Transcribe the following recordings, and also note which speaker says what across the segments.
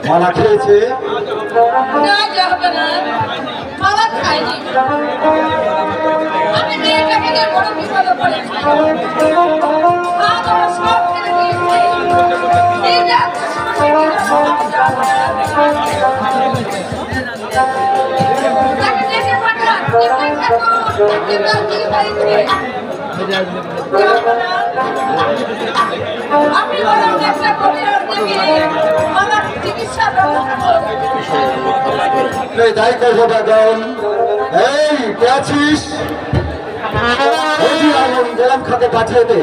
Speaker 1: মালা খেয়েছে তাই করবো বেগম। এই কে আছিস? আলম গোলাম খাতে পাঠিয়ে দে।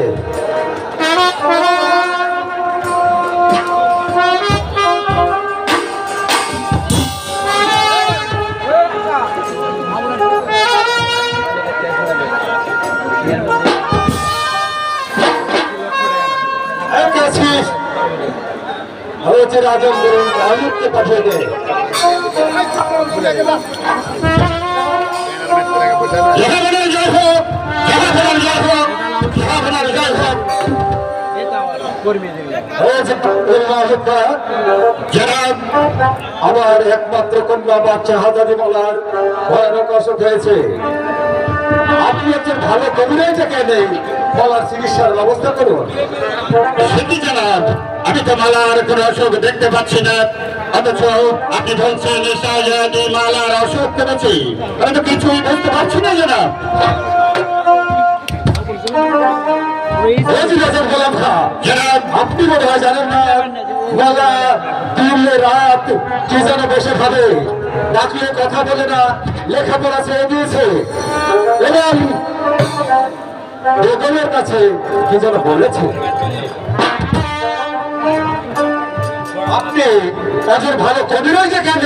Speaker 1: আজম আলুকে পাঠিয়ে দে। আমার একমাত্র কন্যা বাচ্চা হাজারি মালার ভয়ানক অসুখ হয়েছে। আপনি একজন ভালো কবিরাজকে নেই, মালার চিকিৎসার ব্যবস্থা করুন। সেটি জানাব, আমি তো মালার কোন অসুখ দেখতে পাচ্ছি না, অথচ আপনি বলছেন মালার অসুখ করেছি। আমি তো কিছুই বুঝতে পারছি না জানাব। আপনি মনে হয় জানেন না, মালা দিনে রাত কি যেন বসে খাবে, ডাকলে কথা বলে না, লেখাপড়া ছেড়ে দিয়েছে এবং বেগমের কাছে কি যেন বলেছে। আপনি একজন ভালো কবিরাজ কেন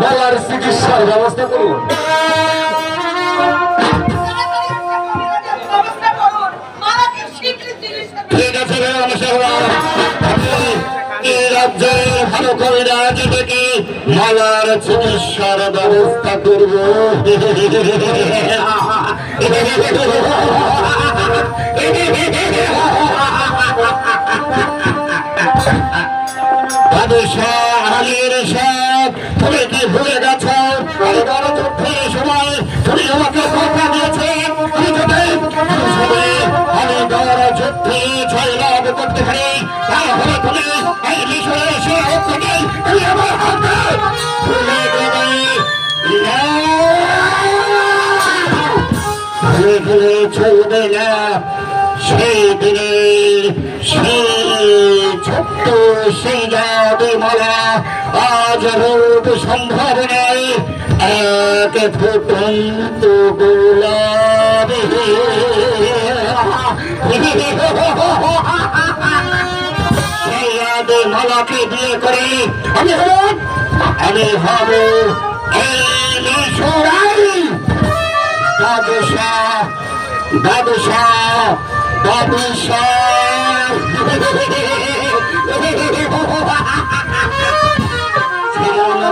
Speaker 1: মালার চিকিৎসার ব্যবস্থা করুন। ঠিক আছে, রাজ্যের ভালো কবিরাজ থেকে মালার চিকিৎসার ব্যবস্থা করব। তুমি কি ভুলে গেছ যুদ্ধের সময় তুমি আমাকে কথা দিয়েছেন আমি বড় যুদ্ধে জয়লাভ করতে পারি, তাহলে তুমি এই মিশরের তুমি আমার হাতে চলবে না। সেই দিনের সেই ছোট্ট সেই যাবে মালা আজ রূপ সম্ভব নয়, এক ফুটন্ত গোলাপ সেই আগে মালাকে বিয়ে করে আমি হব এই মিশরাই বাদশাহ বাদশাহ বাদশাহ।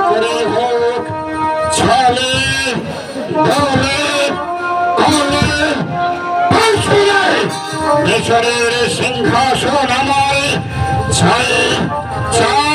Speaker 1: করে হোক ছলে বলে কলে মিশরের সিংহাসন আমার চাই চাই।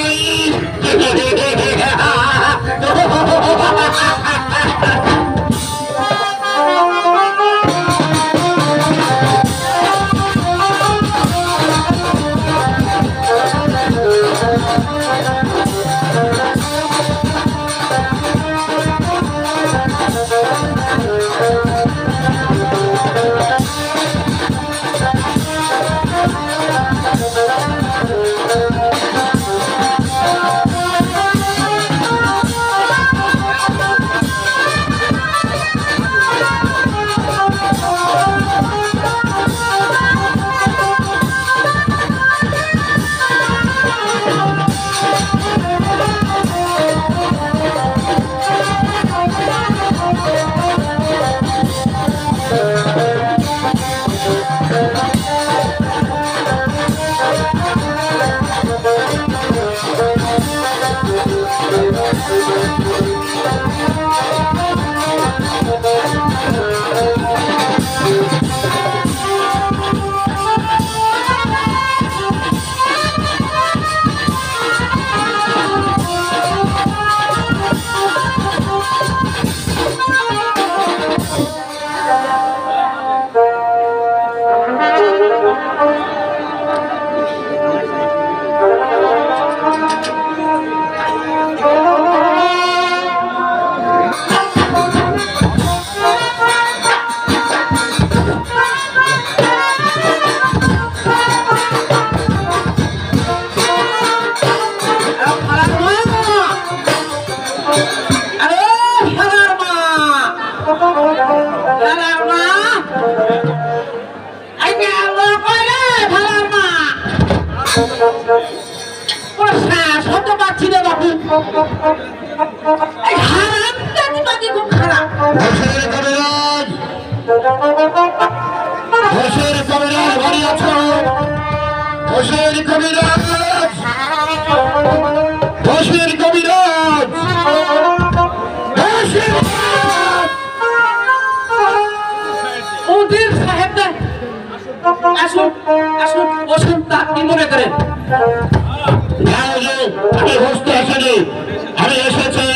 Speaker 1: আমি এসেছি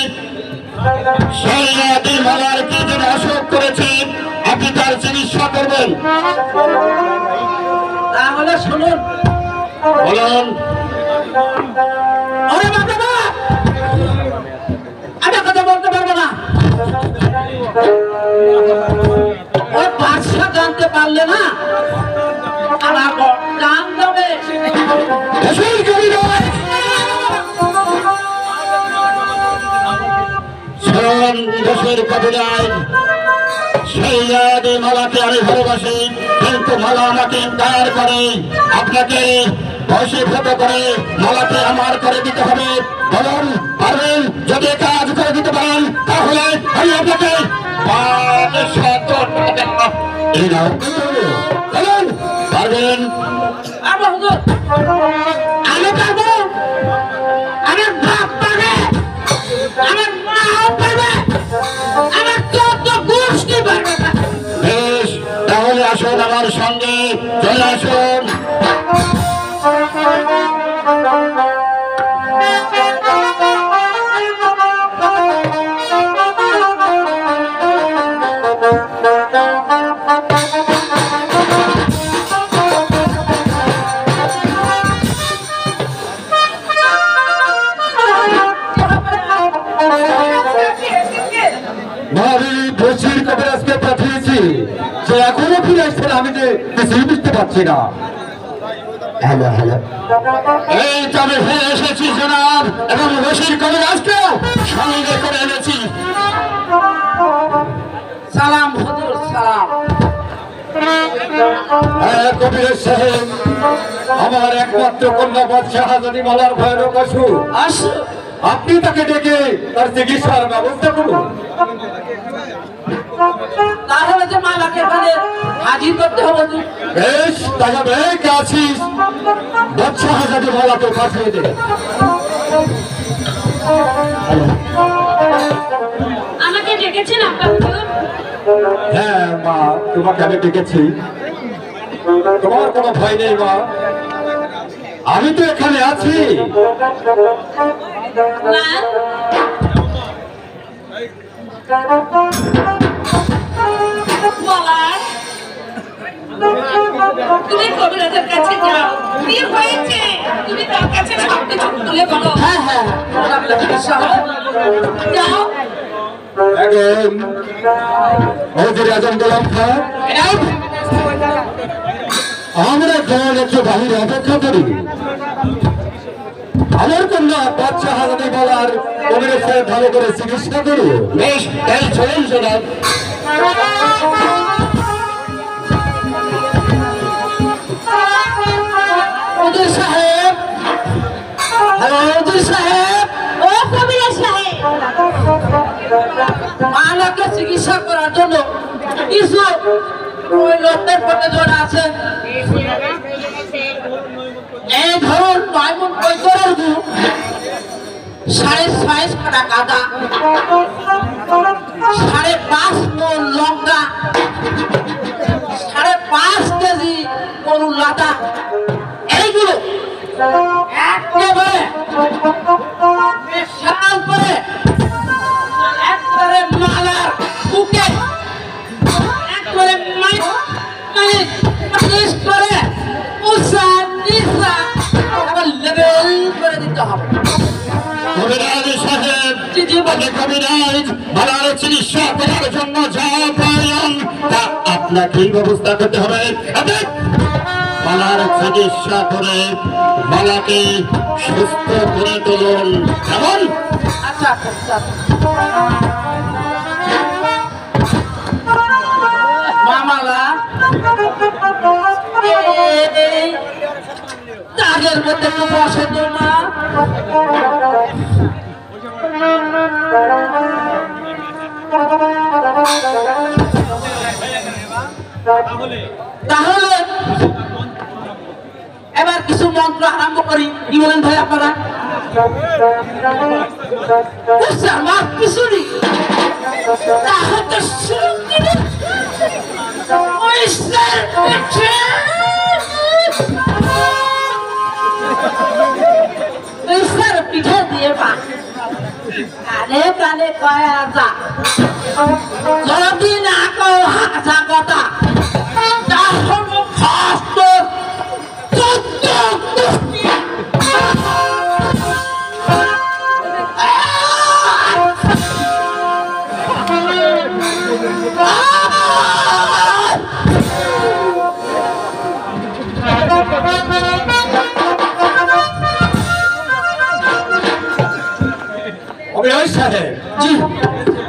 Speaker 1: শরীয়তের মালার কি যেন অসুখ করেছে, আপনি তার চিকিৎসা করবেন।
Speaker 2: তাহলে শুনুন,
Speaker 1: বলুন।
Speaker 2: আরে বাবা, আমি কথা বলতে পারবো না। ওই বাদশা জানতে পারলে না আমার গান যাবে।
Speaker 1: দেশের কবিরাজ শরীয়তের মালাকে আমি ভালোবাসি, কিন্তু মালা আমাকে ইনকার করে। আপনাকে বশীভূত করে মালাকে আমার করে দিতে হবে। বলুন পারবেন? যদি কাজ করে দিতে পারেন তাহলে আমি আপনাকে বলুন পারবেন?
Speaker 2: আমি পারবো, আমার বাপ পাবে, আমার মাও পাবে, আমার চোদ্দ গোষ্ঠী পাবে।
Speaker 1: বেশ, তাহলে আসুন আমার সঙ্গে, চলে আসুন। এখনো ফিরে আসছে, আমি যে কিছুই বুঝতে পারছি না। হ্যালো হ্যালো, এই তো আমি ফিরে এসেছি জনাব, এবং বশীর কবিরাজকেও সঙ্গে করে এনেছি।
Speaker 2: সালাম হুজুর, সালাম।
Speaker 1: কবিরাজ সাহেব, আমার একমাত্র কন্যা শাহজাদি মালার ভয়ানক অসুখ, আপনি তাকে ডেকে তার চিকিৎসার ব্যবস্থা করুন।
Speaker 2: তাহলে যে মালাকে এখানে হাজির করতে হবে।
Speaker 1: বেশ, তাহলে আছিস, শাহজাদি মালাকে পাঠিয়ে দে।
Speaker 3: আমাকে ডেকেছেন আব্বা?
Speaker 1: হ্যাঁ মা, তোমাকে আমি ডেকেছি। তোমার কোনো ভয় নেই মা, আমি তো এখানে আছি।
Speaker 3: তুমি কবিরাজের কাছে যাও, কি হয়েছে তুমি তার কাছে সব কিছু খুলে বলো।
Speaker 2: হ্যাঁ হ্যাঁ,
Speaker 3: যাও।
Speaker 1: হুজুর আজম গোলাম খান, আমরা দল একটু বাহিরে অপেক্ষা করি। আমার কন্যা শাহজাদি বলার কবিরাজের ভালো করে চিকিৎসা করু। বেশ, তাই চলুন জনাব।
Speaker 2: হুজুর সাহেব, হ্যালো হুজুর সাহেব,
Speaker 3: ও কবিরাজ সাহেব,
Speaker 2: মালাকে চিকিৎসা করার জন্য কিছু ওই লোকের প্রয়োজন আছে। এই ধরুন 9 মণ কৈতরের গুড়, 6.5 কাটা গাঁদা, 5.5 মণ লঙ্কা, 5.5 কেজি গরুর লাটা, এইগুলো একেবারে বিশাল করে একবারে মালার বুকে একবারে মালিশ করে
Speaker 1: তাহলে কবিরাজ মালার চিকিৎসা করার জন্য যা প্রয়োজন তা আপনাকেই ব্যবস্থা করতে হবে। মালার চিকিৎসা করে মালাকে সুস্থ করে তুলুন। কেমন?
Speaker 2: আচ্ছা আচ্ছা আচ্ছা। মামালা এই তাদের মধ্যে তো বসে তো না। তাহলে এবার কিছু মন্ত্র আরম্ভ করি। কি বলেন ভাই আপনারা? আমার কিছু নেই তাহলে শুরু করি। পিঠে দিয়ে পা কানে কানে কয়া যা যদি না কও হাসা কথা তাহলে ফাস্ট
Speaker 1: অভিনয় সাহেব,
Speaker 2: জি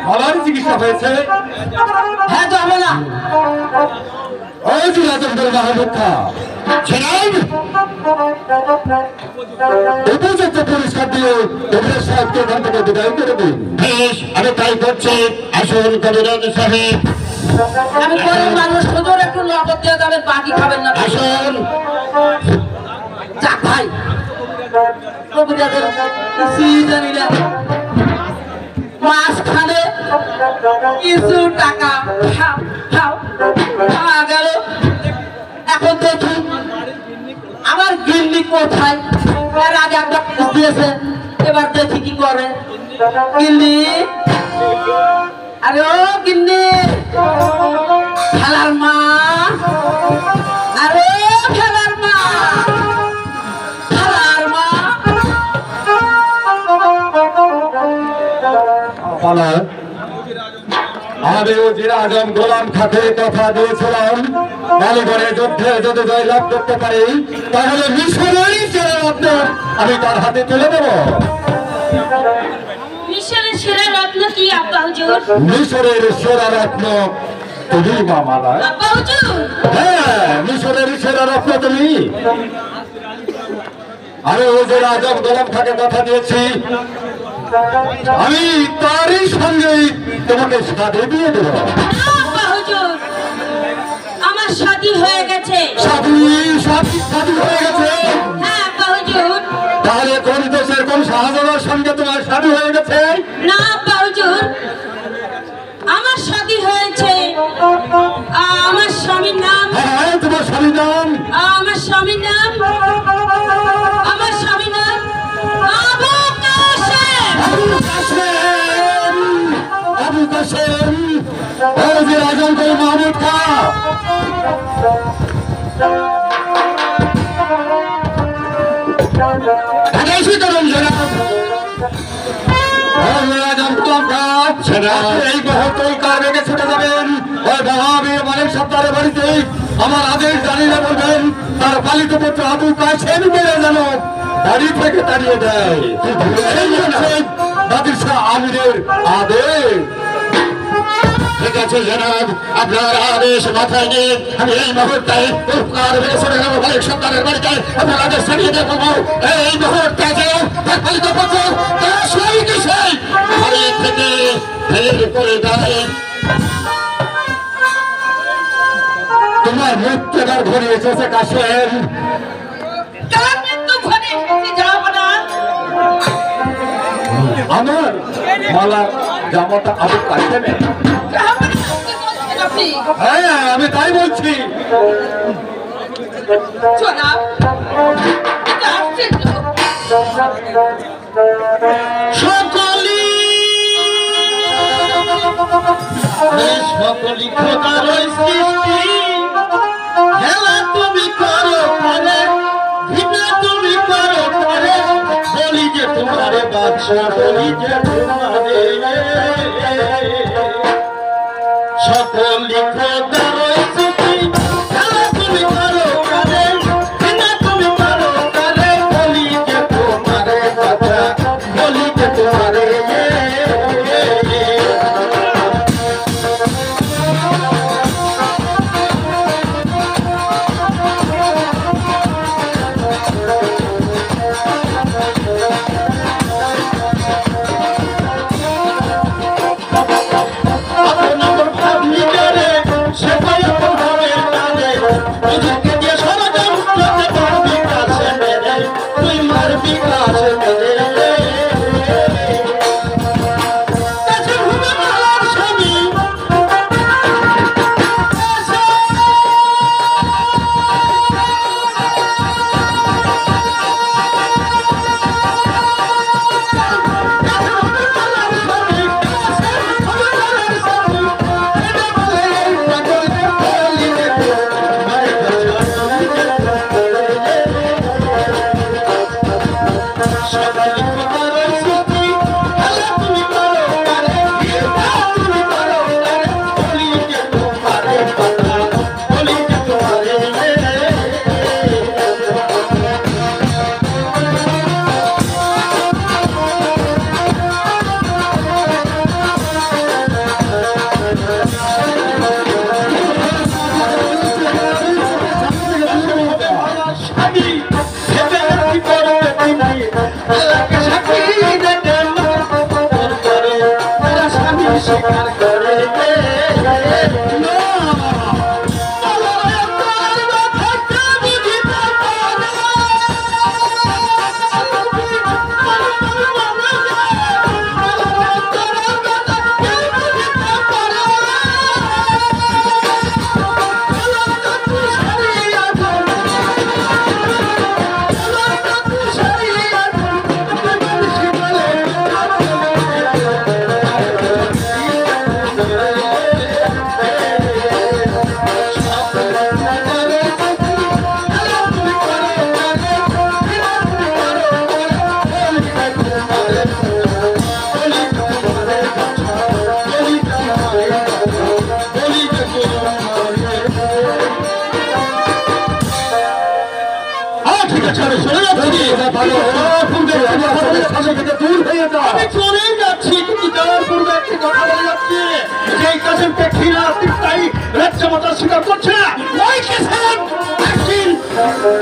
Speaker 1: মালার চিকিৎসা হয়েছে?
Speaker 2: হ্যাঁ যাবে না।
Speaker 1: ওই যে রাজেন্দ্র মাহমুদা ছিলেন উপযুক্ত পুরস্কার দিয়ে অভিনয় সাহেবকে এখান থেকে বিদায় করে দিন। বেশ, আমি তাই করছি। আসুন কবিরাজ সাহেব,
Speaker 2: আমি গরিব মানুষ, শুধু একটু নগদ দিয়ে যাবেন, বাকি খাবেন না।
Speaker 1: আসুন।
Speaker 2: যাক ভাই, কবিরাজের কিছুই জানি না, মাঝখানে কিছু টাকা পাওয়া গেল। এখন দেখি আমার গিন্নি কোথায়। এর আগে একটা খোঁজ দিয়েছে, এবার দেখি কি করে। গিন্নি, আরে ও গিন্নি, খেলার মা, আরে খেলার মা, খেলার মা।
Speaker 1: আমি উজির আজম গোলাম খাকে কথা দিয়েছিলাম, কালীগড়ের যুদ্ধে যদি জয়লাভ করতে পারি তাহলে মিশরেরই সেরা রত্ন আমি তার হাতে তুলে দেব।
Speaker 3: মিশরের সেরা রত্ন কি আব্বা হুজুর?
Speaker 1: মিশরের সেরা রত্ন তুমি মা মালা।
Speaker 3: আব্বা হুজুর,
Speaker 1: হ্যাঁ, মিশরের সেরা রত্ন তুমি। আমি উজির আজম গোলাম খাকে কথা দিয়েছি, আমি তারই সঙ্গে তোমাকে সাথে দিয়ে দেব।
Speaker 3: আব্বা হুজুর, আমার শাদী হয়ে গেছে।
Speaker 1: সাথী হয়ে গেছে?
Speaker 3: হ্যাঁ আব্বা হুজুর।
Speaker 1: তাহলে কোন দেশের কোন শাহজালার সঙ্গে তোমার শাদী হয়ে গেছে?
Speaker 3: না আব্বা হুজুর, আমার শাদী হয়েছে। আমার স্বামীর নাম,
Speaker 1: হ্যাঁ, তোমার স্বামীর নাম?
Speaker 3: আমার স্বামীর নাম, আমার স্বামীর নাম আবু কাসেম।
Speaker 1: আবু কাসেম, ওজির আজম গোলাম মাহমুদ খা। এই মুহূর্তে কারাগারে ছুটে যাবেন, ওই মহাবীর মালিক সত্তারের বাড়িতে আমার আদেশ জানিয়ে বলবেন তার পালিত পুত্র আবু কাসেমকে যেন বাড়ি থেকে তাড়িয়ে দেয়। এই হচ্ছে নাদির শাহ আমিরের আদেশ। ঠিক আছে জনাব, আপনার আদেশ মাথায় নিয়ে আমি এই মুহূর্তে ছুটে যাবো মালিক সত্তারের বাড়িতে। আপনার আদেশ জানিয়ে দেবো এই মুহূর্তে যাও তার পালিত পুত্র তার সবাইকে সেই বাড়ি থেকে বের করে দেয়। তোমার মৃত্যু এবার ঘুরে এসেছে কাসেম।
Speaker 3: কার মৃত্যু ঘরে এসেছে যাব না?
Speaker 1: আমার মালা জামাটা আবু কাসেমের।
Speaker 3: যাব না, কি বলছেন আপনি?
Speaker 1: হ্যাঁ, আমি তাই বলছি।
Speaker 3: জনাব, এটা আশ্চর্য।
Speaker 2: সকলি খোদার সৃষ্টি, খেলা তুমি করো পারে, ভিটা তুমি করো পারে, বলি যে তোমারে বাদশা, বলি যে তোমারে
Speaker 1: সকল লিখো দারোই ছুটি খেলা তুমি করো কারে না তুমি করো কারে বলি যে তোমারে কথা বলি যে তোমারে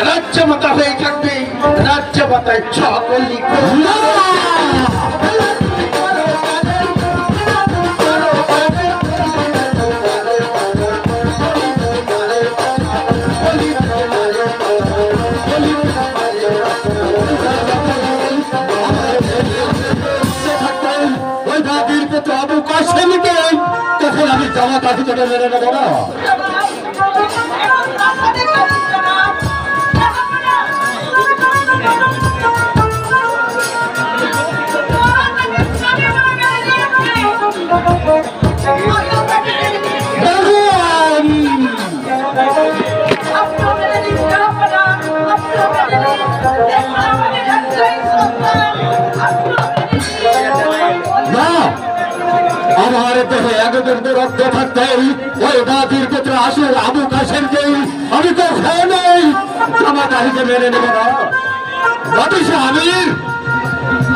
Speaker 1: রাজ্যমাতা হয়ে থাকবে রাজ্যমাতায় সকল লিখো তখন আমি জামা কাঠি থেকে মেনে নেবো না। আমার দেহে একজন রক্ত থাকতে ওই দাদির পুত্র আসল আবু কাসেমকেই আমি তো খেয়ে নেই জামা কাঠিকে মেনে নেব না। বাদশাহ আমির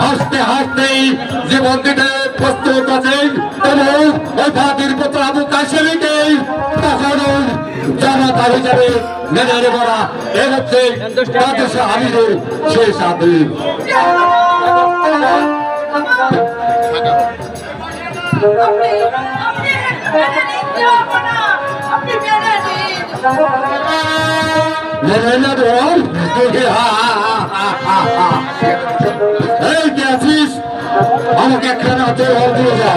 Speaker 1: হাসতে হাসতেই জীবন দিতে প্রস্তুত আছেন এবং ওই দাদির পুত্র আবু কাসেমকেই তখনও জামাতা হিসেবে মেনে নেব না। এ হচ্ছে বাদশাহ আমিরের শেষ আদেশ। আমাকে একখানা হাতে দিয়ে যা।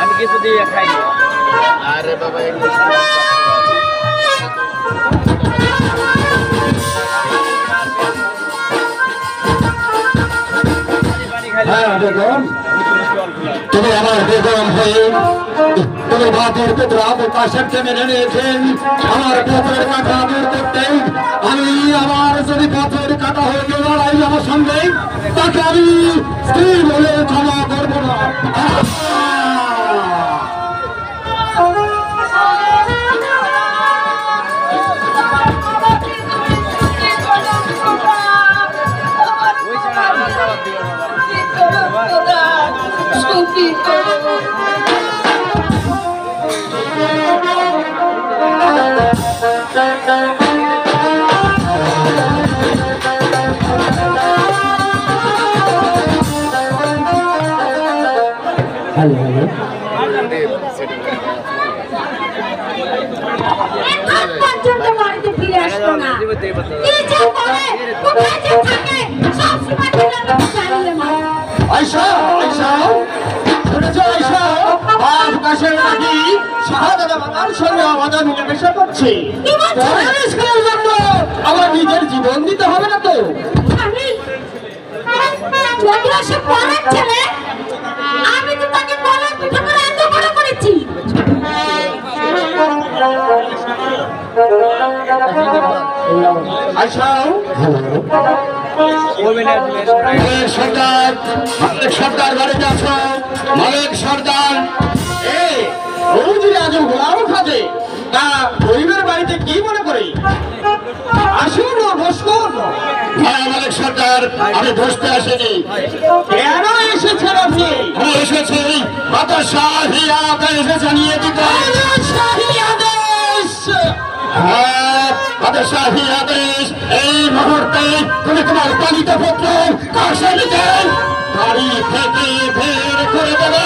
Speaker 4: আমি কিছু দিয়ে খাই। আরে বাবা
Speaker 1: হ্যাঁ দেখুন তুমি আমার বেগম হয়ে তুমি বাতির পুত্রাব কাশেমকে মেনে নিয়েছেন আমার পথের কাটা দূর করতে। আমি আমার যদি পথের কাটা হয়ে গিয়ে লড়াই আমার সঙ্গে তাকে আমি স্ত্রী বলে ক্ষমা করবো না। হ্যালো হ্যালো
Speaker 3: পর্যন্ত বাড়িতে ফিরে আসতো না। কি যে করে, কোথায় যে থাকে, সব সময় দিনের চালিয়ে মারে।
Speaker 1: আয়শা আয়শা শুনেছ আয়শা আকাশের নাকি শাহাদাত আমার সঙ্গে আমাদের মিলেমিশে করছে। আমার নিজের জীবন দিতে হবে না তো?
Speaker 3: আমি যদিও সে পরের ছেলে, আমি তো তাকে পরের পিঠে করে এত বড় করেছি।
Speaker 1: আয়শা মালিক সর্দার মালিক সর্দার বাড়িতে আছো? মালিক সর্দার এই রোজই আজ গোলাম খাজে তা গরিবের বাড়িতে কি মনে করি? আসুন বসুন। হ্যাঁ মালিক সর্দার আমি বসতে আসিনি। কেন এসেছেন আপনি? আমি এসেছি বাদশাহী আদেশ জানিয়ে দিতে। হ্যাঁ বাদশাহী আদেশ এই মুহূর্তে তুমি তোমার পালিত পুত্র কাশেমকে বাড়ি থেকে বের করে দেবে।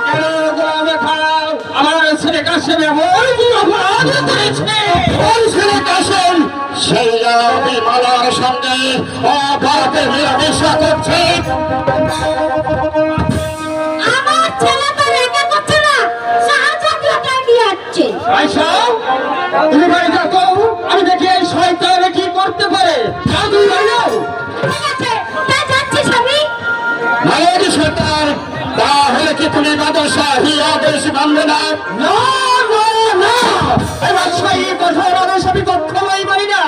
Speaker 1: কেন গোলামে খাও? আমার ছেলে কাশেম এমন কি অপরাধ করেছে? ওই ছেলে কাশেম সেই মালার সঙ্গে অপাপে মেলামেশা করছে।
Speaker 3: আমার ছেলে তো রেগে করছে না, শাহজাদিও টাইনি যাচ্ছে।
Speaker 1: আয়শা তুমি বাড়ি যাও তো, আমি দেখি এই শয়তান কি করতে পারে। যাও তুমি বাড়ি যাও।
Speaker 3: ঠিক আছে, তাই যাচ্ছি স্বামী।
Speaker 1: মালিক সর্দার তাহলে কি তুমি বাদশাহী আদেশ মানবে না? না না না এই বাদশাহী কঠোর আদেশ আমি কখনোই মানি না।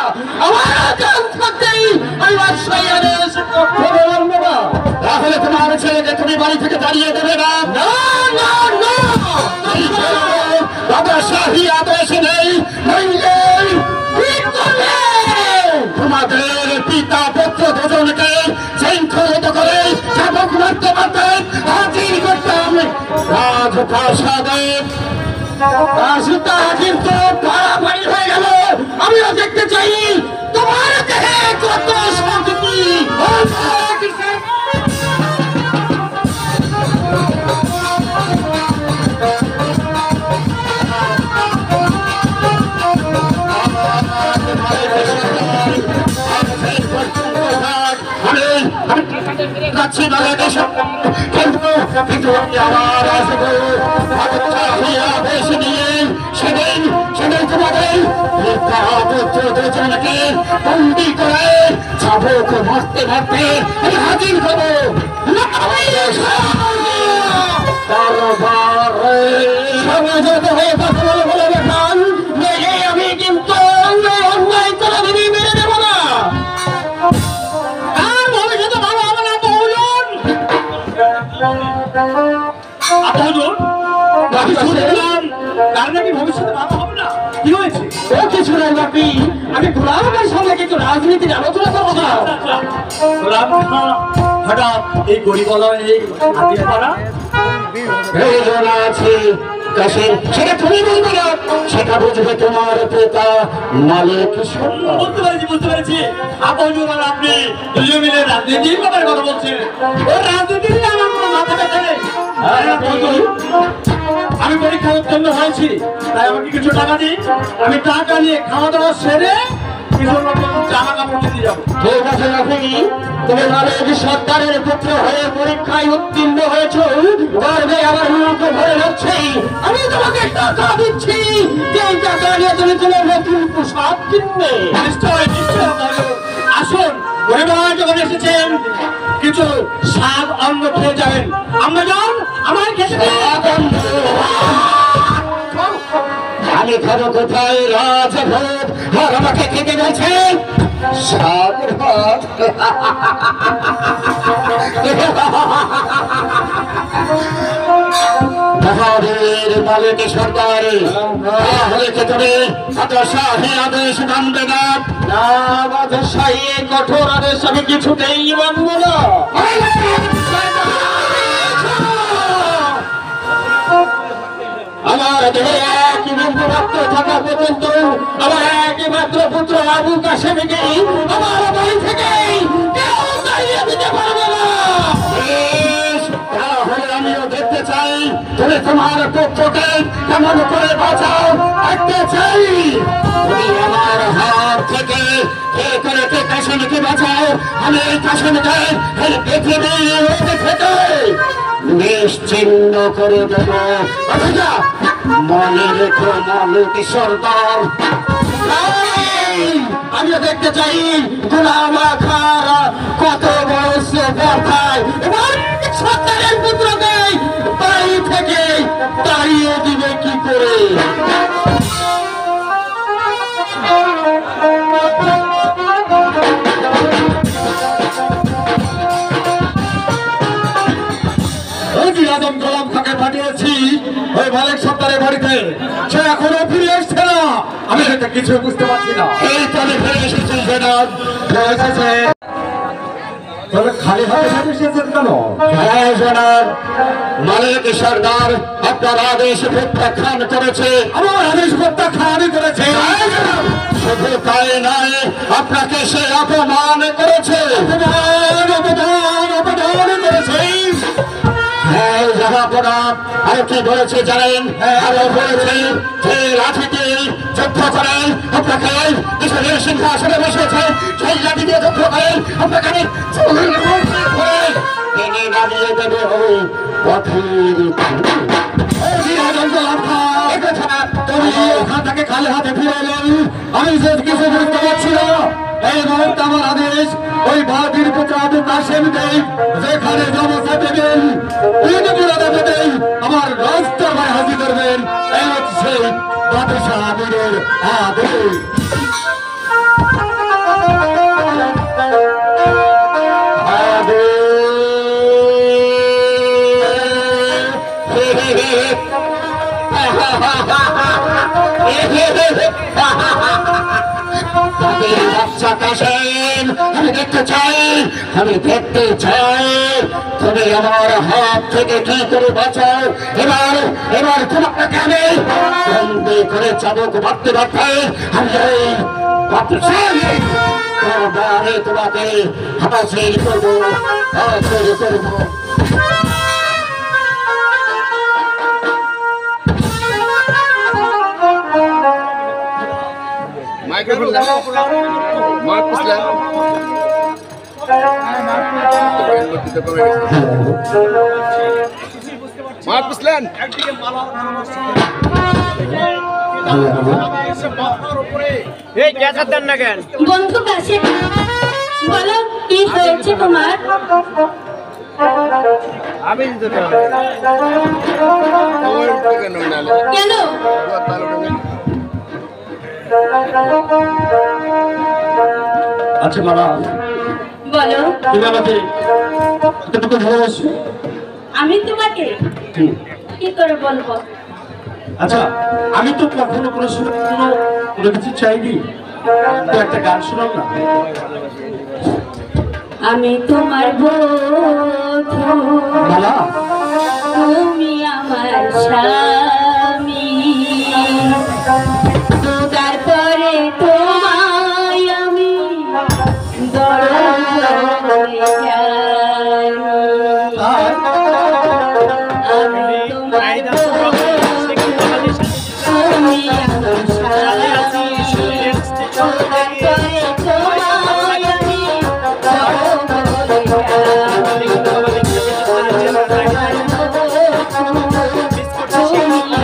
Speaker 1: আমার জান থাকতেই আমি বাদশাহী আদেশ কখনো মানবো না। তাহলে তোমার ছেলেকে তুমি বাড়ি থেকে তাড়িয়ে দেবে না? না না না বাদশাহী আদেশ নেই নইলে ঠিক করবে। তোমাদের পিতা পুত্র দুজনকে শৃঙ্খলিত করে চাবক মারতে মারতে হাজির করতাম রাজপ্রাসাদে। রাজটা কিন্তু পাড়াপাড়ি হয়ে গেল। আমিও দেখতে চাই তোমার দেহে কত শক্তি। যাচ্ছি বাংলাদেশ কিন্তু আমি আবার আসবো আদেশ নিয়ে। সেদিন সেদিন তোমাদের পুত্র দুজনকে বন্দি করে চাবুক মারতে মারতে আমি হাজির হবো। সমাজত হয়ে কথা বলে বলে দেখান আমি কিন্তু অন্যায় করে মেরে দেবো না। আর ভবিষ্যতে ভালো হবে না বলুন। আমি শুনলাম তার নাকি ভবিষ্যতে ভালো হবে না। কি হয়েছে? ও কিছু নাই বাপি, আমি গোলামের সঙ্গে কিন্তু রাজনীতির আলোচনা করবো না। গোলাম হঠাৎ এই গরিবলয় এই হাতিয়ে পড়া প্রয়োজন আছে কাশেম, সেটা তুমি বলবে না, সেটা বুঝবে তোমার পিতা মালিক সর্দার।
Speaker 5: বুঝতে পেরেছি আপন আর আপনি দুজন মিলে রাজনীতির ব্যাপারে কথা বলছেন। ও রাজনীতি নিয়ে আমার কোনো মাথা ব্যথা নেই। আমি পরীক্ষা উত্তীর্ণ হয়েছি, তাই আমাকে কিছু টাকা দিন। আমি টাকা নিয়ে খাওয়া দাওয়া সেরে কিছু রকম জামা কাপড় কিনতে যাবো।
Speaker 1: ঠিক আছে রাফি, তুমি মালিক সরকারের পুত্র হয়ে পরীক্ষায় উত্তীর্ণ হয়েছ, গর্বে আমার মুখ ভরে যাচ্ছে। আমি তোমাকে টাকা দিচ্ছি, এই টাকা নিয়ে তুমি তোমার নতুন পোশাক কিনবে।
Speaker 5: নিশ্চয় নিশ্চয় আসুন পরিবার যখন এসেছেন কিছু স্বাদ অন্ন খেয়ে যাবেন। আমরা যান আমার খেতে দিন।
Speaker 1: আমি খাবো কোথায় রাজভোগ আর আমাকে খেতে বলছেন শাক ভাত। মহাবীর মালিক সরকার তাহলে তুমি এত শাহী আদেশ মানবে না?
Speaker 5: না বাদশাহী কঠোর আদেশ আমি কিছুতেই মানব না।
Speaker 1: আমার দেহে একই বিন্দু রক্ত থাকা পর্যন্ত আমার একই মাত্র পুত্র আবু কাশেমকে আমার বাড়ি থেকে কেউ তাড়িয়ে দিতে পারবে না। তাহলে আমিও দেখতে চাই তুমি তোমার পুত্রকে কেমন করে বাঁচাও, দেখতে চাই তুমি আমার হাত থেকে কে করে কে কাশেমকে বাঁচাও। আমি এই কাশেমকে এই পৃথিবী থেকে নিশ্চিহ্ন করে দেব। মনে রেখো মালিক সরকার, আমিও দেখতে চাই গোলাম খারা কত বড় ব্যথায় এবার সরকারের পুত্রকে বাড়ি থেকে তাড়িয়ে দিবে কি করে।
Speaker 5: আজম গোলাম খাকে পাঠিয়েছি ওই মালিক সরকারের বাড়িতে, সে এখনো ফিরে এসছে না। আমি এটা কিছু বুঝতে পারছি না।
Speaker 1: এই তবে ফিরে এসেছি জনাব,
Speaker 5: তবে খালি হাতে এসেছেন কেন?
Speaker 1: হ্যাঁ জনাব, মালিক সরকার আপনার আদেশ প্রত্যাখ্যান করেছে।
Speaker 5: আমার আদেশ প্রত্যাখ্যান করেছে।
Speaker 1: শুধু তাই নয়, আপনাকে সে অপমান করেছে।
Speaker 5: অপমান করেছে।
Speaker 1: হ্যাঁ জাহাপনা, আর কি বলেছে জানেন? আরো বলেছে যে লাঠি দিয়ে যুদ্ধ করেন আপনাকে দেশের সিংহাসনে বসেছে, সেই লাঠি দিয়ে যুদ্ধ করেন আপনাকে টেনে নামিয়ে দেবে ওই পথের
Speaker 5: তুমি ওখান থেকে খালি হাতে ফিরে এলেন, আমি যে কিছু বুঝতে পারছি না। এই মুহূর্তে আমার আদেশ ওই বাদির পুত্র আবু কাশেমকে যেখানে জমাতে দেবেন দেবেন আমার রাজদরবারে হাজির করবেন। এই হচ্ছে সেই বাদশাহ আমিরের আদেশ।
Speaker 1: আমি দেখতে চাই, আমি দেখতে চাই তুমি আমার হাত থেকে কি করে বাঁচাও। এবার এবার তোমাকে আমি বন্দি করে চাবুক ভাবতে ভাবতে আমি ভাবতে চাই তোমাকে হাসিল করবো, হাসিল করবো।
Speaker 4: মাইক্রোফোন দাও, মাইক পুছলা মাইক পুছলেন এই ক্যাচার দেন না কেন?
Speaker 3: বন্ধু কাছে বলো কি হয়েছে তোমার?
Speaker 4: আমি তো কেন
Speaker 3: কেন?
Speaker 5: আচ্ছা মালা,
Speaker 3: বলো
Speaker 5: তুমি আমাকে কতটুকু ভালোবাসো?
Speaker 3: আমি তোমাকে কি করে বলবো?
Speaker 5: আচ্ছা, আমি তো কখনো কোনো সময় কোনো কিছু চাইনি, তো একটা গান শোনাও না।
Speaker 3: আমি তোমার বধূ,
Speaker 5: মালা,
Speaker 3: তুমি আমার স্বামী, তারপরে তোমায় আমি দরজে জানি। আমি তোমার বধূ, তুমি আমার স্বামী, তারপরে তোমায় আমি দরজে জানি।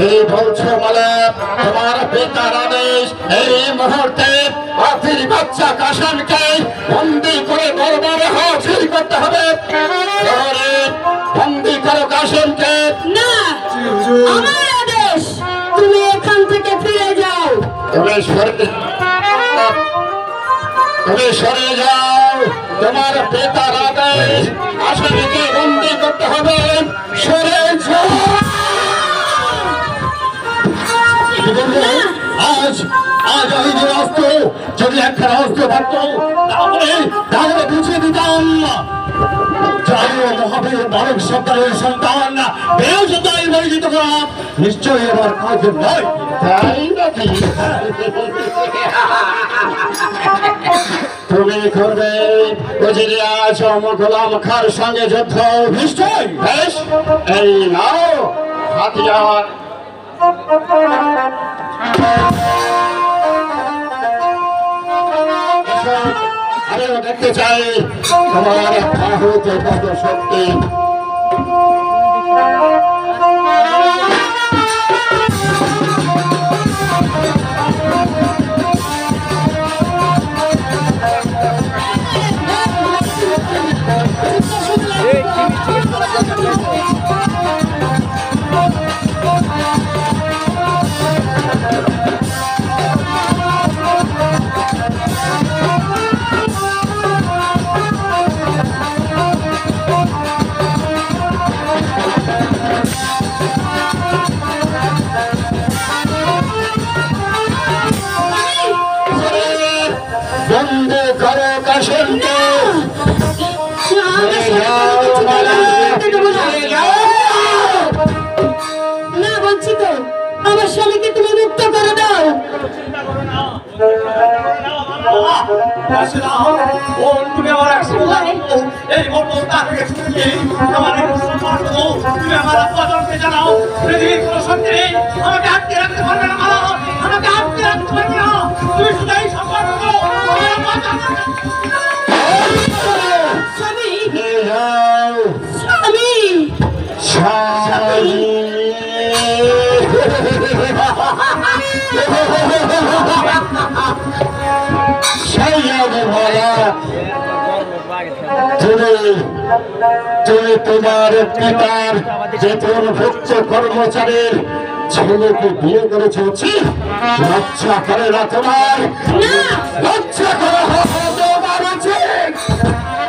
Speaker 5: এই বলছো বলে তোমার পিতার আদেশ এই মুহূর্তে হাতির বাচ্চা কাসেমকে বন্দি করে দরবারে হাজির করতে হবে। শহরে বন্দি করো কাসেমকে।
Speaker 3: না, আমার আদেশ, তুমি এখান থেকে ফিরে যাও।
Speaker 5: তুমি সরে যাও। তোমার পিতার আদেশ আসামিকে বন্দি করতে হবে। সরে যাও। আজ আজ আমি যে অস্ত্র যদি একটা অস্ত্র থাকতো তাহলে বুঝিয়ে দিতাম। জাতীয় মহাবীর মানব সরকারের সন্তান বেউজদাই পরিচিত করা নিশ্চয়ই আমার কাজ নয়, তাই নাকি? তুমি করবে উজিরিয়াজ গোলাম খার সঙ্গে যুদ্ধ। নিশ্চয়। বেশ, এই নাও হাতিয়ার। আমিও দেখতে চাই তোমার বাহুতে কত শক্তি। বন্ধু করো কাসেমকে।
Speaker 3: না, বলছি তো, আমার স্বামীকে তুমি মুক্ত করে দাও।
Speaker 1: তুমি আমার এই তুমি আমার আত্মজনকে জানাও। পৃথিবীর কোন শক্তি নেই আমাকে আটকে রাখতে পারবে না। আমাকে আটকে রাখতে পারবে না। তুমি শুধু এই সম্পর্ক
Speaker 3: স্বামী,
Speaker 5: স্বামী, তুমি তোমার পিতার বেতনভুক্ত কর্মচারীর ছেলেকে বিয়ে করেছো, লজ্জা করে না তোমার? লজ্জা করা তোমার উচিত।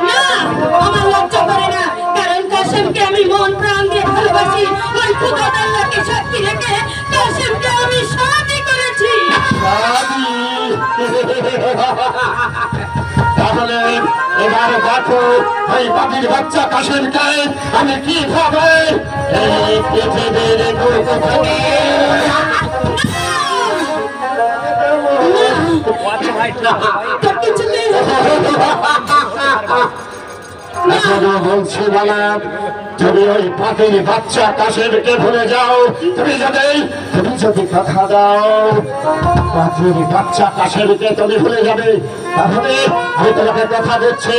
Speaker 3: না, আমার লজ্জা করে না, কারণ কাসেমকে আমি মন প্রাণ দিয়ে ভালোবাসি। ওই খোদা আল্লাহকে সাক্ষী রেখে কাসেমকে আমি শাদি করেছি।
Speaker 5: তাহলে এবার দেখো ওই বাবির বাচ্চা কাসেমকে আমি কিভাবে এই পৃথিবীর বুক থেকে
Speaker 3: তোর কিছুতেই
Speaker 5: এখনো বলছি বলা, তুমি ওই পাখির বাচ্চা কাসেমকে ভুলে যাও। তুমি যদি কথা দাও পাখির বাচ্চা কাসেমকে তুমি ভুলে যাবে, তাহলে আমি তোমাকে কথা দিচ্ছি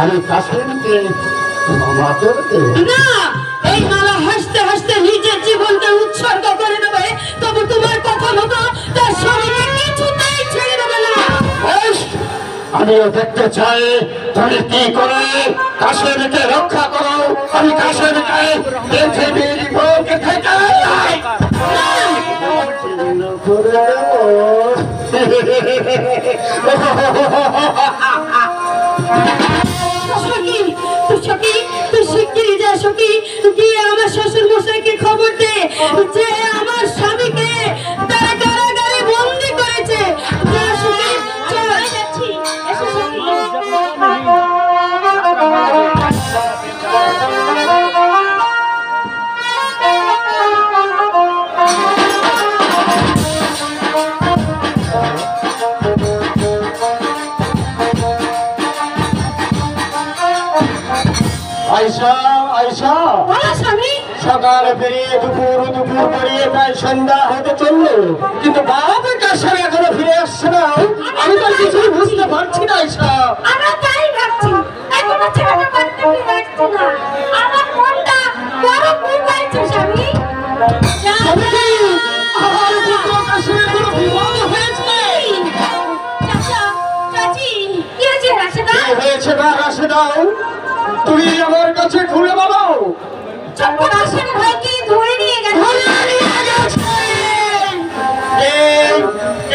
Speaker 5: আমি কাসেমকে ক্ষমা করতে।
Speaker 3: না, এই মালা হাসতে হাসতে নিজের জীবনকে উৎসর্গ করে দেবে, তবু তোমার কথা মতো তার স্বামীকে কিছুতেই ছেড়ে দেবে না।
Speaker 5: বেশ, আমিও দেখতে চাই তুমি কি করে কাসেমকে রক্ষা করো। আমি কাসেমকে পৃথিবীর বুক থেকে করে
Speaker 3: সখী, তুই শিগগিরই যা সখী, গিয়ে আমার শ্বশুর মশাইকে খবর দে যে আমার স্বামীকে তারা কারাগারে বন্দি করেছে। যা সখী, চল। এসো সখী।
Speaker 5: আয়শা, আয়শা,
Speaker 3: বলো স্বামী।
Speaker 5: সকাল পেরিয়ে দুপুর পেরিয়ে প্রায় সন্ধ্যা হতে চললো, কিন্তু বাবা কাসেম এখনো ফিরে আসছে না। আমি তো কিছুই বুঝতে পারছি না আয়শা।
Speaker 3: আমরা তাই ভাবছি, এখনো ছেলেটা বাড়িতে ফিরে আসছে না। আমার মনটা বড় কুড়াইছে স্বামী।
Speaker 5: আমার পুত্র কাসেমের কোনো বিবাদ হয়েছে?
Speaker 3: চাচা, চাচি, কি হয়েছে রাশেদা?
Speaker 5: কি হয়েছে না রাশেদাও, তুমি আমার কাছে খুলে বলো।
Speaker 3: চপ্পু রাশেদ ভাইকে ধরে নিয়ে গেছে।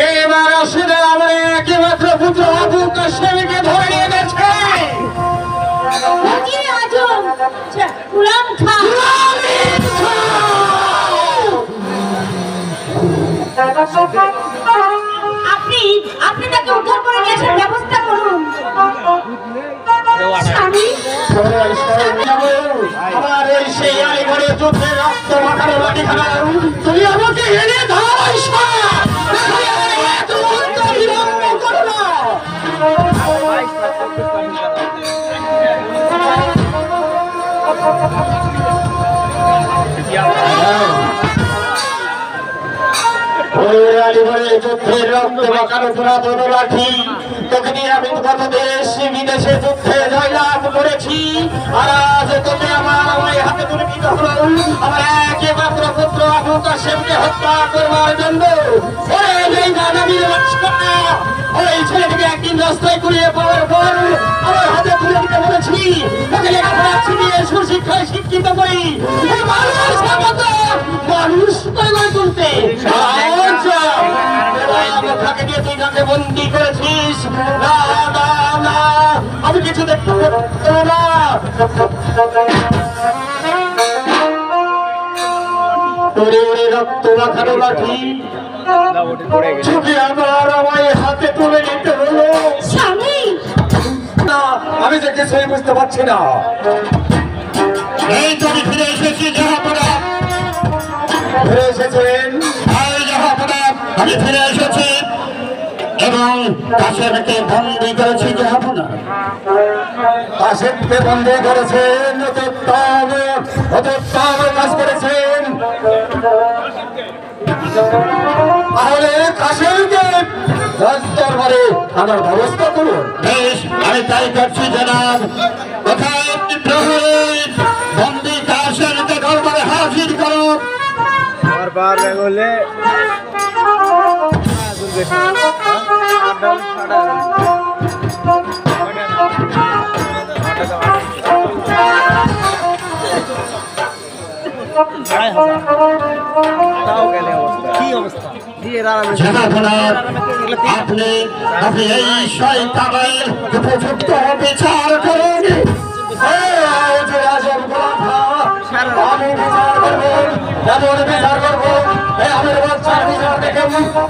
Speaker 5: এবার রাশেদা আমার একমাত্র পুত্র আবু কাসেমকে ধরে নিয়ে গেছে।
Speaker 3: ওজির আজম, গুলাম খান। আপনি তাকে উদ্ধার করে নিয়ে আসার ব্যবস্থা করুন। স্বামী,
Speaker 5: আমার এই সেই আলিগড়ে যুদ্ধে রক্ত মাখানো লাঠি খানাও তুমি আমাকে এনে দাও আয়শা। এত বিলম্ব করো না। ওই আলিগড়ে যুদ্ধের রক্ত মাখানো পুরাতন লাঠি তোকে নিয়ে আমি কত দেশ বিদেশে যুদ্ধে জয়লাভ করেছি, আর আজ তোকে আমার ওই হাতে তুলে দিতে হলো আমার একমাত্র পুত্র আবু কাসেমকে হত্যা করবার জন্য। ওই দানবীর বাচ্চা, ওই ছেলেটিকে একদিন রাস্তায় কুড়িয়ে পাওয়ার পর আমার হাতে তুলে দিতে বলেছি। তোকে লেখাপড়া শিখিয়ে সুশিক্ষায় শিক্ষিত করি, মানুষ তৈরি তুলতে তাকে দিয়ে তুই তাকে বন্দি করেছিস। না না না, আমি কিছু দেখতে পারবো না। তোরে ওরে রক্ত মাখানো লাঠি ছুটে আমার আমায় হাতে তুলে নিতে হলো।
Speaker 3: স্বামী,
Speaker 5: না, আমি যে কিছুই বুঝতে পারছি না। এই তুমি ফিরে এসেছি জাহাপনা, ফিরে এসেছেন। আমি ফিরে এসেছি এবং কাসেমকে বন্দি করেছি জাহাপনা। কাসেমকে বন্দি করেছেন, অত্যুত্তম কাজ করেছেন। তাহলে কাসেমকে রাজদরবারে আমার ব্যবস্থা করুন। বেশ, আমি তাই করছি জনাব। কোথায় প্রহরী বন্দি কাসেমকে দরবারে হাজির করো।
Speaker 4: বারবার বলে তাও গেলে অবস্থা কি অবস্থা দিয়ে রারামে
Speaker 5: জনাব আপনি আপনি এই শয়তানের উপযুক্ত বিচার করুন। আমি বিচার করবো, এমন বিচার করবো আমার বাচ্চার বিচার দেখে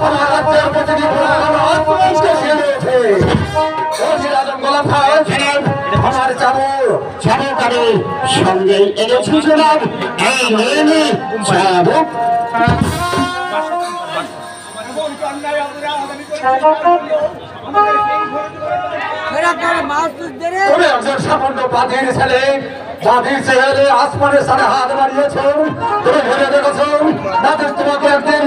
Speaker 5: আমার রাজ্যের প্রতিটি আমার চাবুকারী সঙ্গে এনেছি জনাব এই মেনে চাবুক তুমি একজন সামান্য বাঁধির ছেলে, বাঁধির ছেলে আসমানের সাথে হাত বাড়িয়েছ। তুমি ভেবে দেখেছ বাঁধির তোমাকে একদিন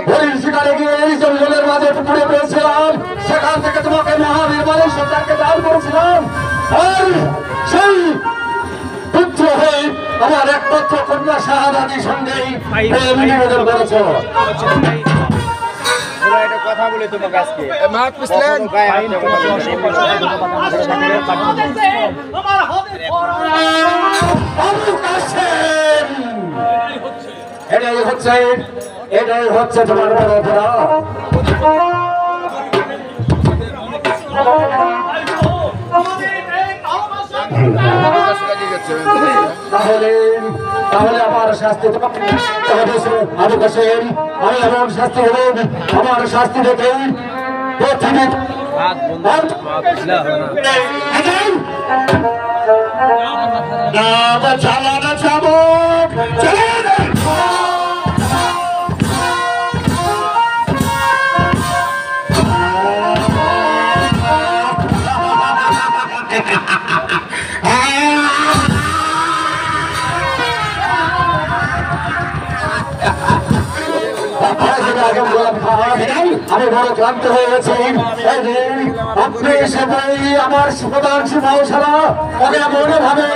Speaker 5: হরিণ শিকারে গিয়ে এই জঙ্গলের মাঝে পুকুরে পেয়েছিলাম, সেখান থেকে তোমাকে মহাবীর বলে সরকারকে দান করেছিলাম। আর সেই পুত্র হয়ে আমার একমাত্র কন্যা শাহাদাতির সঙ্গেই নিবেদন করেছ।
Speaker 4: এটা কথা বলে তোমাকে আজকে মাঠ পিছলেন
Speaker 5: এটাই হচ্ছে তোমার বড় অপরাধ। তাহলে তাহলে আমার শাস্তি আবু কাসেম, আমি এমন শাস্তি হব আমার শাস্তি দেখে পৃথিবী চালানো চাবক আমি বড় ক্লান্ত হয়ে গেছি। আপনি সবাই আমার প্রধান মহাশালা ওকে মনে ভাবে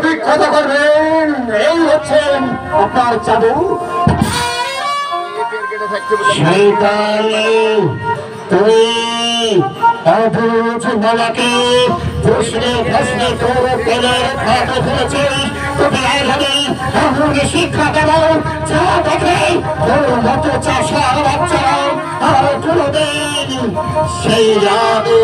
Speaker 5: বিখ্যাত করবেন। এই হচ্ছেন আপনার চাবু। তুমি মালাকে প্রশ্নে প্রশ্নে করে পেলের খাতে ফেলেছিস। তুমি এইভাবে আমাকে শিক্ষা দেব যা দেখে তোর মতো চাষার বাচ্চারা আর কোনোদিন সেই জাদু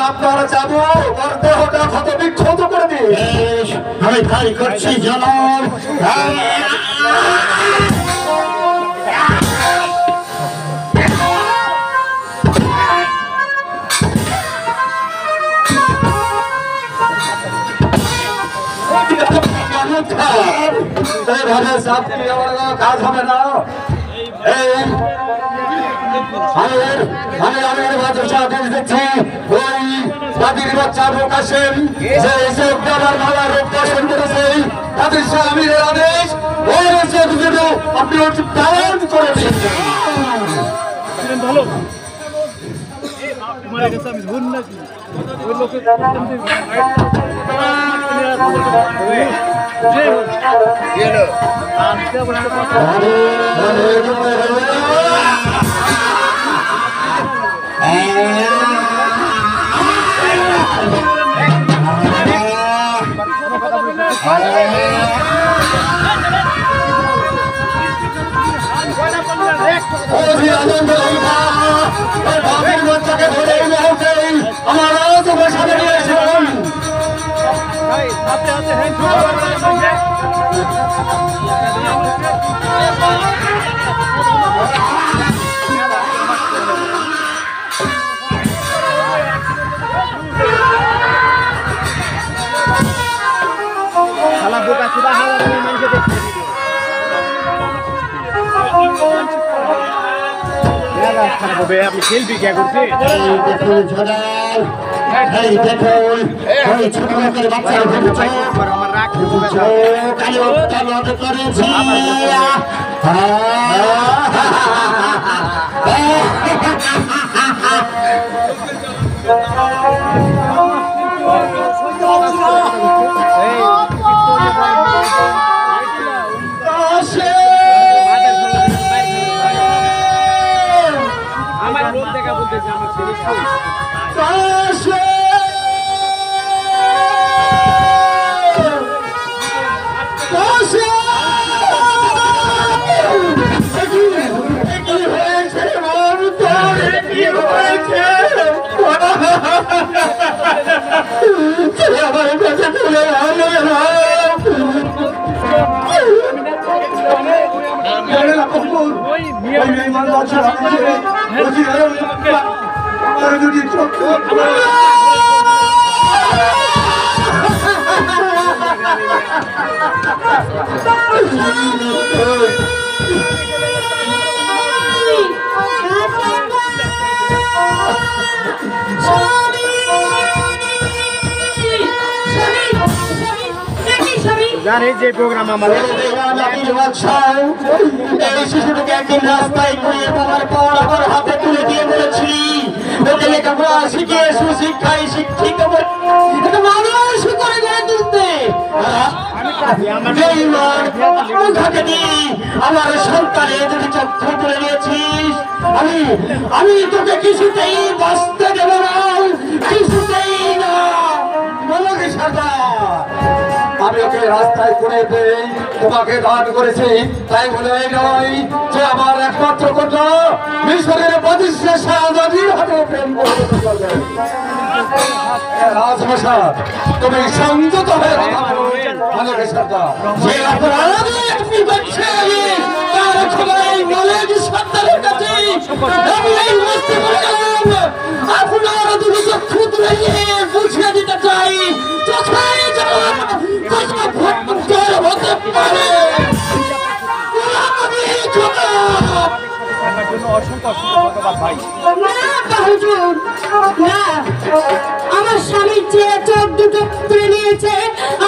Speaker 5: আপনার চাবু দেহটা ক্ষত বিক্ষত করে দিয়ে আমি তাই করছি জনম। কাজ হবে না। আমি দেখছি ওই বাদির বাচ্চা আবু কাসেম যে এসব আমার ভালো রূপ দর্শন করেছে তাদের স্বামীর আদেশ ওই এসব যেন আপনি পালন করে দিয়েছেন।
Speaker 6: ভালো তোমার কাছে আমি ভুল নাকি ওই লোকের আপনি শিল্পী কে করছে
Speaker 5: ছোট লোকের বাচ্চা
Speaker 4: আমার রাগ
Speaker 5: করেছি
Speaker 6: বলতেছে আমার ছেলে কই? ওই মিয়া জানে যে প্রোগ্রাম আমাদের
Speaker 2: এই শিশুটাকে একদিন রাস্তায় ঘুরিয়ে দেওয়ার পর আমার হাতে তুলে দিয়ে বলেছি ওকে লেখাপড়া শিখিয়ে সুশিক্ষায় শিক্ষিত করে মানুষ করে গড়ে তুলতে আমার সন্তানের যদি চক্ষু তুলে নিয়েছিস আমি তোকে কিছুতেই বাঁচতে দেব না, কিছুতেই না।
Speaker 1: বলকে সরকার আমি ওকে রাস্তায় করে পেয়ে তোমাকে দান করেছি, তাই বলে এই নয় যে আমার একমাত্র কন্যা মিশরের প্রতিষ্ঠা শাহজাদির হাতে প্রেম করবে। রাজপ্রসাদ তুমি সংযত হয়ে কথা বলো। বলকে সরকার
Speaker 2: যে অপরাধ আপনি করছেন তার ক্ষমাই নলেজ সন্তানের কাছে আমি এই বুঝতে পারলাম। আপনার দুটো চক্ষু তুলে নিয়ে বুঝিয়ে দিতে চাই চোখে যেমন কত ভয়ঙ্কর হতে পারে।
Speaker 6: আমার জন্য অসংখ্য ধন্যবাদ ভাই।
Speaker 3: না হুজুর, না, আমার স্বামী যে চোখ দুটো তুলে নিয়েছে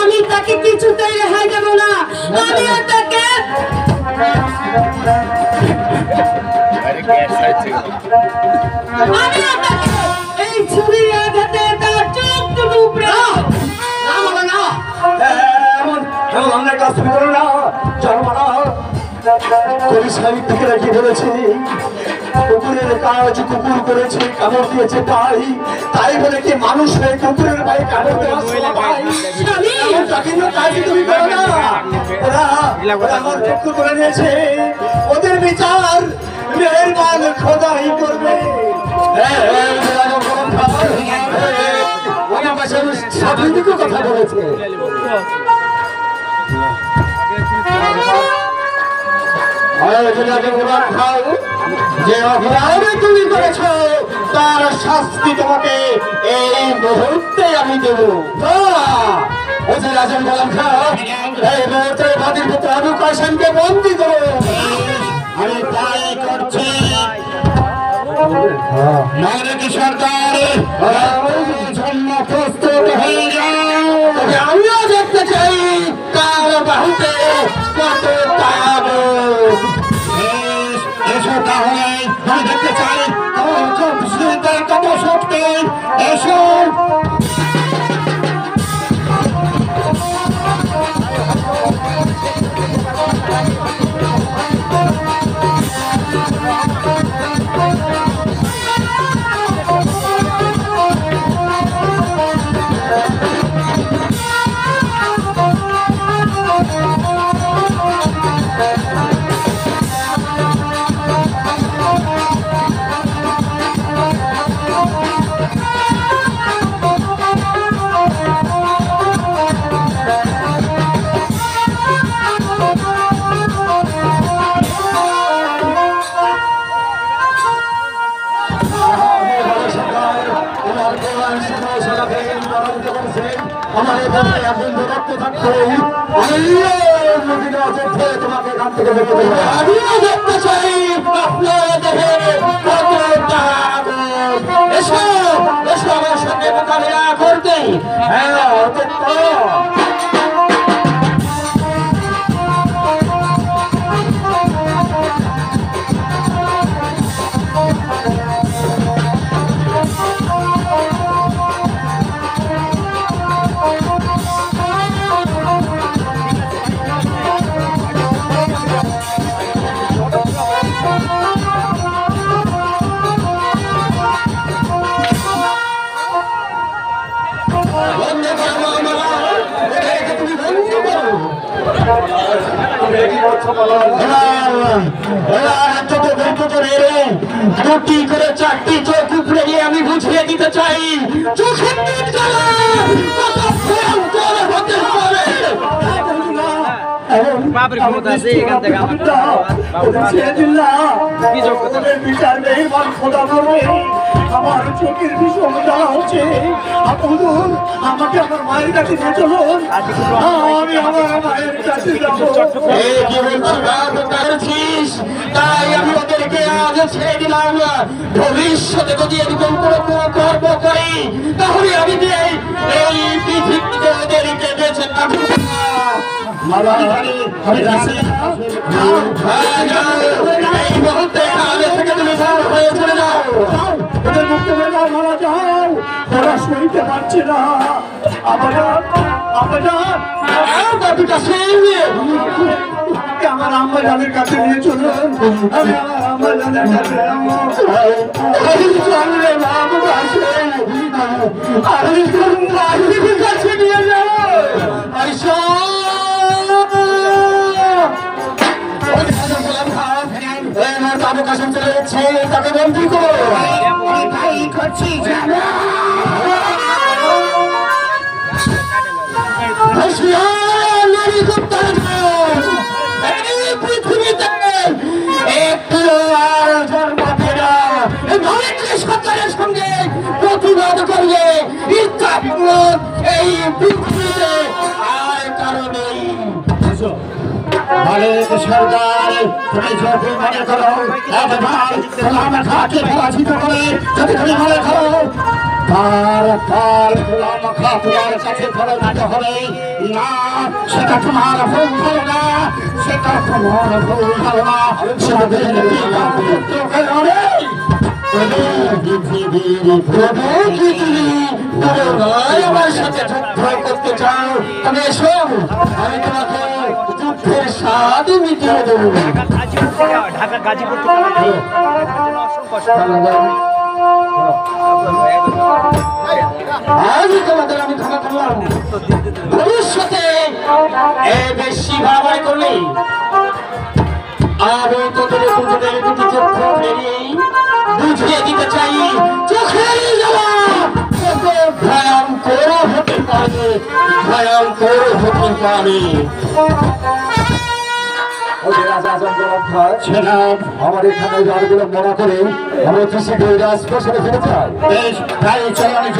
Speaker 3: আমি তাকে কিছুতেই রেহাই দেব না। আমিও তাকে এই ছুরির আঘাতে তার চোখ দুটো উপড়ে
Speaker 1: অন্যের কাজ তুমি করো না, জন্ম না। কবি সাহিত্যিকেরা কি বলেছে, কুকুরের কাজ কুকুর করেছে, কামড় দিয়েছে তাই, তাই বলে কি মানুষ হয়ে কুকুরের ভাই কামড় দেওয়া সবাই? এমন কাঠিন্য কাজই তুমি করো না। ওরা আমার চক্ষু করে নিয়েছে, ওদের বিচার মেহেরবান খোদাই করবে। সাধুদিকে কথা বলেছে। যে অপরাধে তুমি করেছ তার শাস্তি তোমাকে এই মুহূর্তে আমি দেব। রাজন গোলাম খাঁ এই মুহূর্তে বাদীর পুত্র আবু কাসেমকে বন্দী করো।
Speaker 2: আমি তাই করছি। নাগরিক সরকার জন্ম প্রস্তুত হয়ে যাও। আমিও দেখতে চাই কার বাহুতে কত তাবুক। এসো তাহলে আমি দেখতে চাই কত শক্তি। এসো
Speaker 1: আমার এখানে একদিন রক্ত থাকতো, তোমাকে এখান থেকে দেখতে দেবো।
Speaker 2: আমিও দেখতে চাই আপনার দেহে কত তাবুক। এসো এসো আমার সঙ্গে মোকাবিলা করতে। হ্যাঁ দুটি করে চারটি চোখ উপরে গিয়ে আমি বুঝিয়ে দিতে চাই চোখের দিক জ্বালা কত ভয়ঙ্কর হতে পারে।
Speaker 4: বাপরে ক্ষমতা আছে এখান থেকে
Speaker 6: আমার চোখের বিষম জ্বালা হচ্ছে। বলুন আমাকে আমার মায়ের কাছে নিয়ে চলুন, আমি আমার মায়ের কাছে যাবো।
Speaker 2: এই কি বলছি বাপ করেছিস, তাই আমি ওদেরকে আজ ছেড়ে দিলাম। ভবিষ্যতে যদি এরকম কোনো কর্ম করি তাহলে আমি যে এই পৃথিবীতে ওদেরকে বেঁচে থাকবো না। এই মুহূর্তে আগে থেকে তুমি ভালো হয়ে চলে যাও।
Speaker 6: ওদের মুক্ত হয়ে যাও, মারা যাও, ওরা সইতে পারছে না। আমার আম্মা জানের কাছে নিয়ে চলুন, আমি আমার আম্মা জানের কাছে যাবো।
Speaker 2: কাছে নিয়ে যাও। তাদের কাছে চলে যাচ্ছে, তাকে বন্দি করো। পৃথিবীতে একটু আর জন্মাতে না সরকারের সঙ্গে প্রতিবাদ করবে এই পৃথিবীতে আর কারণেই সরকার তুমি যদি মনে করো আমার খাকে পরাজিত করে যদি তুমি মনে করো তার তোমার কাছে পরাজিত হবে না, সেটা তোমার ভুল হলো না, সেটা তোমার ভুল হলো না। আমার সাথে যুদ্ধ করতে চাও তবে এসো, আমি তোমাকে যুদ্ধের স্বাদ মিটিয়ে দেবো।
Speaker 4: ঢাকা গাজীপুর থেকে
Speaker 2: আজই তোমাদের আমি ক্ষমা করলাম। ভবিষ্যতে বেশি বাড়াবাড়ি করলে আমি তোদের দুজনের দুটি চক্ষু ফেরিয়ে বুঝিয়ে দিতে চাই চোখের জ্বালা কত ভয়ঙ্কর হতে পারে, ভয়ঙ্কর হতে পারে।
Speaker 1: আমার এখানে যারগুলো মনে করে আমি কৃষি রাজপ্রাসাদে ফিরে চাই।
Speaker 2: বেশ, তাই চলো আমি